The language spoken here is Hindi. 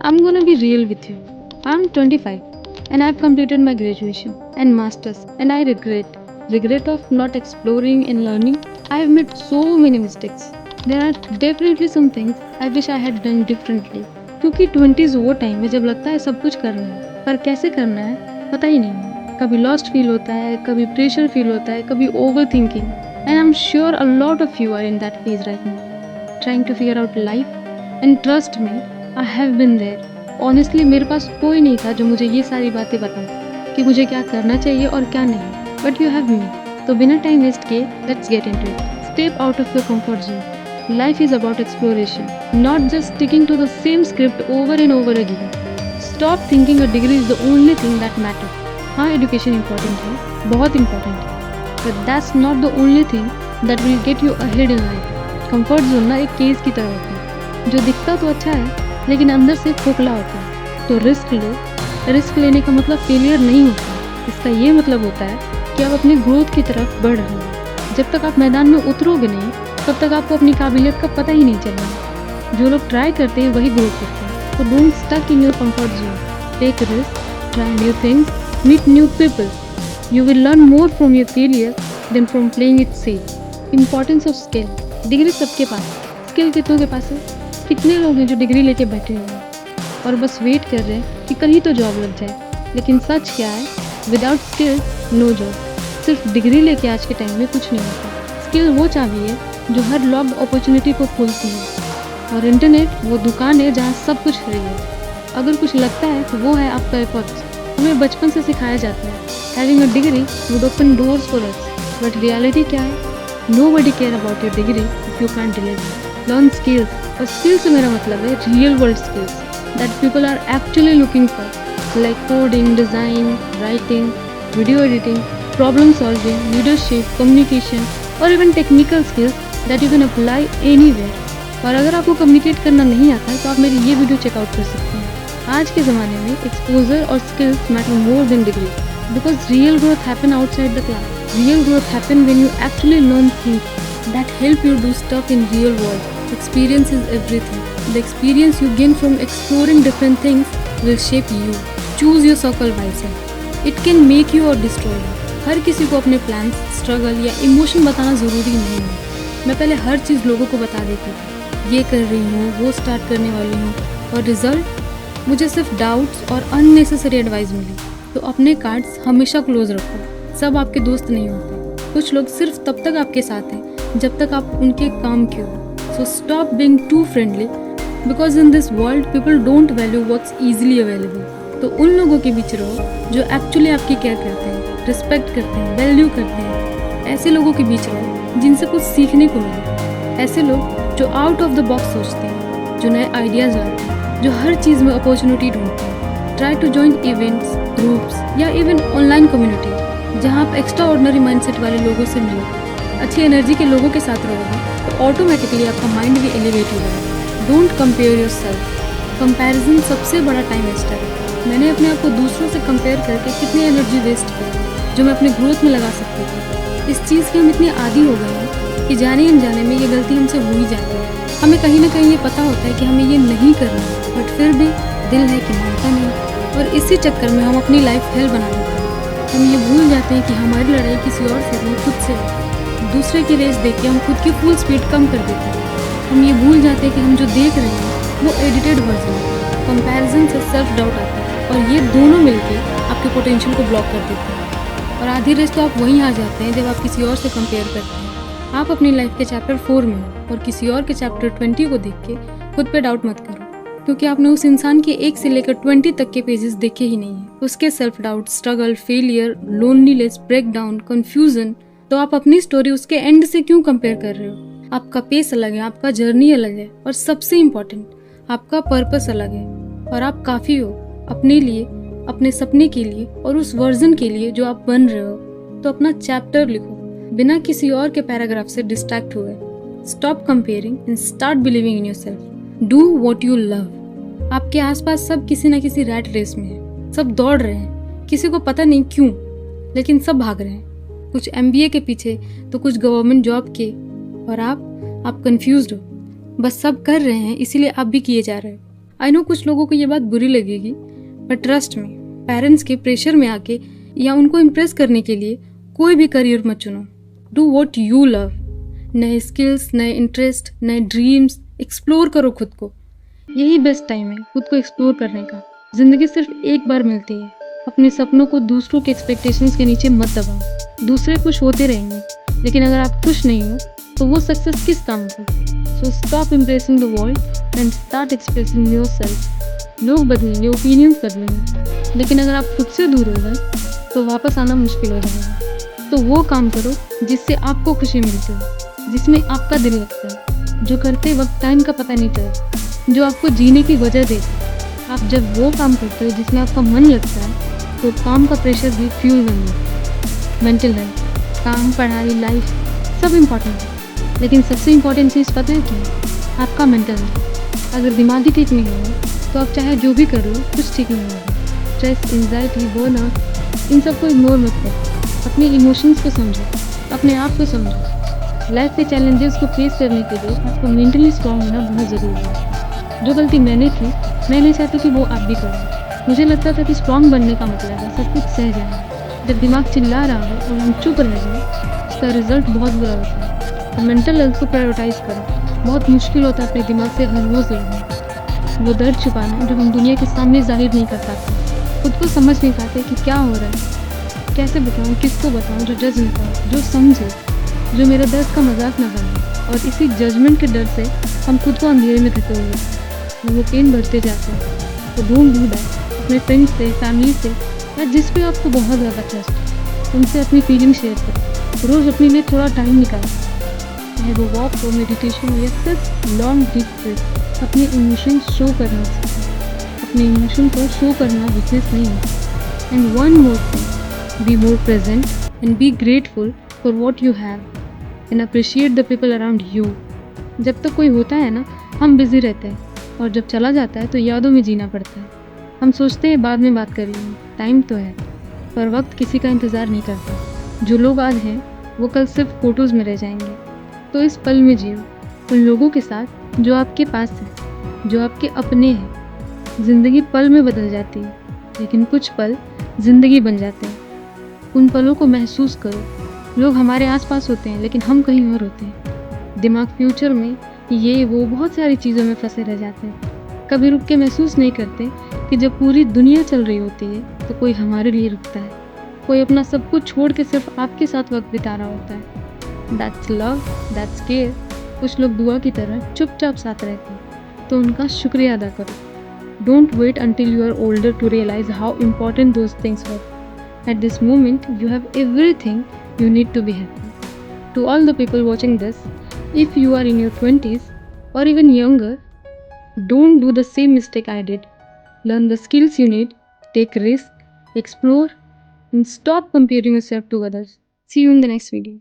I'm gonna be real with you. I'm 25 and I've completed my graduation and masters and I regret of not exploring and learning. I have made so many mistakes. There are definitely some things I wish I had done differently. क्योंकि 20s वो टाइम है जब लगता है सब कुछ करना है पर कैसे करना है पता ही नहीं है. कभी लॉस्ट फील होता है, कभी प्रेशर फील होता है, कभी overthinking. And I am sure a lot of you are in that phase right now, trying to figure out life. And trust me, I have been there. Honestly मेरे पास कोई नहीं था जो मुझे ये सारी बातें बताए कि मुझे क्या करना चाहिए और क्या नहीं. But you have me. तो बिना टाइम वेस्ट किए let's get into it. Step out of your comfort zone. Life is about exploration, not just sticking to the same script over and over again. Stop thinking a degree is the only thing that matters. हाँ, education important है, बहुत important है, but that's not the only thing that will get you ahead in life. Comfort zone ना एक केस की तरह होता है जो दिखता तो अच्छा है लेकिन अंदर से खोखला होता है. तो रिस्क लो. रिस्क लेने का मतलब फेलियर नहीं होता. इसका ये मतलब होता है कि आप अपनी ग्रोथ की तरफ बढ़ रहे हो. जब तक आप मैदान में उतरोगे नहीं तब तक आपको अपनी काबिलियत का पता ही नहीं चलेगा. जो लोग ट्राई करते हैं वही ग्रो करते हैं. तो don't stuck in your comfort zone. Take risk, try new things, meet new people. You will learn more from your failure than from playing it safe. Importance of skill. Degree सबके पास है, स्किल कितनों के पास है? कितने लोग हैं जो डिग्री लेके बैठे हुए हैं और बस वेट कर रहे हैं कि कल ही तो जॉब लग जाए. लेकिन सच क्या है? Without skill no job. सिर्फ डिग्री लेके आज के टाइम में कुछ नहीं होता. स्किल वो चाबी है जो हर लॉक्ड अपॉर्चुनिटी को खोलती है और इंटरनेट वो दुकान है जहाँ सब कुछ फ्री है. अगर कुछ लगता है तो वो है आपका एफर्ट्स. हमें बचपन से सिखाया जाता है having a degree would open doors for us. But reality क्या है? Nobody care about your degree if you can't deliver. Learn skills. और स्किल्स से मेरा मतलब है real world skills that people are actually looking for, like coding, design, writing, video editing, problem solving, leadership, communication और even technical skills that you can apply anywhere. और अगर आपको कम्युनिकेट करना नहीं आता है तो आप मेरी ये वीडियो चेकआउट कर सकते हैं. आज के ज़माने में एक्सपोजर और skills matter more than degree because real growth happen outside the class. Real growth happen when you actually learn things that help you do stuff in real world. Experience is everything. The experience you gain from exploring different things will shape you. Choose your circle wisely. It can make you or destroy you. हर किसी को अपने प्लान्स, स्ट्रगल या इमोशन बताना ज़रूरी नहीं है. मैं पहले हर चीज़ लोगों को बता देती थी. ये कर रही हूँ, वो स्टार्ट करने वाली हूँ और रिजल्ट मुझे सिर्फ डाउट्स और अननेसेसरी एडवाइस मिली. तो अपने कार्ड्स हमेशा क्लोज रखो. सब आपके दोस्त नहीं होते. कुछ लोग सिर्फ तब तक आपके साथ हैं जब तक आप उनके काम के हो. So stop being too friendly because in this world people don't value what's easily available. तो उन लोगों के बीच रहो जो एक्चुअली आपकी केयर करते हैं, रिस्पेक्ट करते हैं, वैल्यू करते हैं. ऐसे लोगों के बीच रहो जिनसे कुछ सीखने को मिले. ऐसे लोग जो आउट ऑफ द बॉक्स सोचते हैं, जो नए आइडियाज़ लाते हैं, जो हर चीज़ में अपॉर्चुनिटी ढूंढते हैं. Try to join events, groups या इवन ऑनलाइन कम्युनिटी जहाँ आप एक्स्ट्रा ऑर्डिनरी माइंडसेट वाले लोगों से मिलो. अच्छी एनर्जी के लोगों के साथ रहोगे तो ऑटोमेटिकली आपका माइंड भी एलिवेट हो जाएगा. Don't compare your self. Comparison सबसे बड़ा टाइम वेस्टर है. मैंने अपने आप को दूसरों से कंपेयर करके कितनी एनर्जी वेस्ट की जो मैं अपने ग्रोथ में लगा सकती थी. इस चीज़ के हम इतने आदी हो गए हैं कि जाने अनजाने में ये गलती हमसे हो ही जाती है. हमें कहीं ना कहीं ये पता होता है कि हमें ये नहीं करना है बट फिर भी दिल है कि मानता नहीं. और इसी चक्कर में हम अपनी लाइफ हेल बना देते हैं. हम ये भूल जाते हैं कि हमारी लड़ाई किसी और से नहीं, खुद से है. दूसरे की रेस देख के हम खुद की फुल स्पीड कम कर देते हैं. हम ये भूल जाते हैं कि हम जो देख रहे हैं वो एडिटेड वर्जन है. कंपैरिजन से सेल्फ डाउट आता है और ये दोनों मिलके आपके पोटेंशियल को ब्लॉक कर देते हैं. और आधी रेस तो आप वहीं आ जाते हैं जब आप किसी और से कंपेयर करते हैं. आप अपनी लाइफ के चैप्टर 4 में हो और किसी और के चैप्टर 20 को देख के खुद पे डाउट मत करो क्योंकि आपने उस इंसान के 1 से लेकर 20 तक के पेजेस देखे ही नहीं है. उसके self doubt, struggle, failure, loneliness, break down, confusion. तो आप अपनी स्टोरी उसके एंड से क्यों कंपेयर कर रहे हो? आपका पेस अलग है, आपका जर्नी अलग है और सबसे इम्पोर्टेंट आपका पर्पस अलग है. और आप काफ़ी हो अपने लिए, अपने सपने के लिए और उस वर्जन के लिए जो आप बन रहे हो. तो अपना चैप्टर लिखो बिना किसी और के पैराग्राफ से डिस्ट्रैक्ट हुए. Stop comparing and start believing in yourself. Do what you love. आपके आसपास सब किसी न किसी रैट रेस में है. सब दौड़ रहे हैं, किसी को पता नहीं क्यों, लेकिन सब भाग रहे हैं. कुछ MBA के पीछे तो कुछ गवर्नमेंट जॉब के. और आप कंफ्यूज्ड हो. बस सब कर रहे हैं इसीलिए आप भी किए जा रहे हो. आई नो कुछ लोगों को ये बात बुरी लगेगी, बट ट्रस्ट में, पेरेंट्स के प्रेशर में आके या उनको इम्प्रेस करने के लिए कोई भी करियर मत चुनो। Do what you love. नए स्किल्स, नए इंटरेस्ट, नए ड्रीम्स, एक्सप्लोर करो खुद को। यही बेस्ट टाइम है खुद को एक्सप्लोर करने का। जिंदगी सिर्फ एक बार मिलती है। अपने सपनों को दूसरों के एक्सपेक्टेशंस के नीचे मत दबाओ। दूसरे खुश होते रहेंगे, लेकिन अगर आप खुश नहीं हो तो वो सक्सेस किस काम की। So stop impressing the world and start expressing yourself. लोग बदलेंगे, ओपिनियंस बदलेंगे, लेकिन अगर आप खुद से दूर हो गए तो वापस आना मुश्किल हो जाएगा। तो वो काम करो जिससे आपको खुशी मिलती है, जिसमें आपका दिल लगता है, जो करते वक्त टाइम का पता नहीं चलता, जो आपको जीने की वजह देती है। आप जब वो काम करते हो जिसमें आपका मन लगता है तो काम का प्रेशर भी फ्यूल बन जाता है। मेंटल हेल्थ, काम, पढ़ाई, लाइफ सब इम्पोर्टेंट है, लेकिन सबसे इम्पोर्टेंट चीज़ पता है क्या? आपका मेंटल हेल्थ। अगर दिमागी ठीक नहीं होगा तो आप चाहे जो भी करो कुछ ठीक नहीं होगा। स्ट्रेस, एंजाइटी, बर्नआउट, इन सबको इग्नोर मत करो। अपने इमोशंस को समझो, अपने आप को समझो। लाइफ के चैलेंजेस को फेस करने के लिए आपको मेंटली स्ट्रांग होना बहुत ज़रूरी है। जो गलती मैंने की, मैं नहीं चाहती कि वो आप भी करो। मुझे लगता था कि स्ट्रांग बनने का मतलब है सब कुछ सह जाना। जब दिमाग चिल्ला रहा हो और हम चुप रह जाए, उसका रिजल्ट बहुत बुरा होता है। तो मेंटल हेल्थ को प्रायोरिटाइज करो। बहुत मुश्किल होता है अपने दिमाग से हर रोज़ लड़ना, वो दर्द छुपाना जो हम दुनिया के सामने जाहिर नहीं कर पाते। खुद को समझ नहीं पाते कि क्या हो रहा है, कैसे बताऊँ, किसको बताऊँ जो जज नहीं करे, जो समझे, जो मेरे दर्द का मजाक न बने। और इसी जजमेंट के डर से हम खुद को अंधेरे में धके हुए हैं। वो पेन बढ़ते जाते हैं। तो डोंट डू दैट। अपने फ्रेंड्स से, फैमिली से, या जिस पे आपको बहुत ज़्यादा ट्रस्ट है, उनसे अपनी फीलिंग शेयर करें। रोज़ अपने लिए थोड़ा टाइम निकालें, चाहे वो वॉक हो, मेडिटेशन या सिर्फ लॉन्ग डीप ब्रीथ। अपने इमोशंस शो करना सीखें। अपने इमोशन को शो करना वीकनेस नहीं है। And one more thing, be more present and be grateful for what you have and appreciate the people around you. जब तक कोई होता है ना, हम बिजी रहते हैं, और जब चला जाता है तो यादों में जीना पड़ता है। हम सोचते हैं बाद में बात करेंगे, टाइम तो है, पर वक्त किसी का इंतज़ार नहीं करता। जो लोग आज हैं वो कल सिर्फ फोटोज़ में रह जाएंगे। तो इस पल में जियो, उन लोगों के साथ जो आपके पास है, जो आपके अपने हैं। ज़िंदगी पल में बदल जाती है, लेकिन कुछ पल ज़िंदगी बन जाते हैं। उन पलों को महसूस करो। लोग हमारे आसपास होते हैं, लेकिन हम कहीं और होते हैं। दिमाग फ्यूचर में, ये वो बहुत सारी चीज़ों में फंसे रह जाते हैं। कभी रुक के महसूस नहीं करते कि जब पूरी दुनिया चल रही होती है तो कोई हमारे लिए रुकता है। कोई अपना सब कुछ छोड़ के सिर्फ आपके साथ वक्त बिता रहा होता है। That's love, that's care. कुछ लोग दुआ की तरह चुपचाप साथ रहते हैं, तो उनका शुक्रिया अदा करो। Don't wait until you are older to realize how important those things were. At this moment, you have everything you need to be happy. To all the people watching this, if you are in your 20s or even younger, don't do the same mistake I did. Learn the skills you need, take risk, explore, and stop comparing yourself to others. See you in the next video.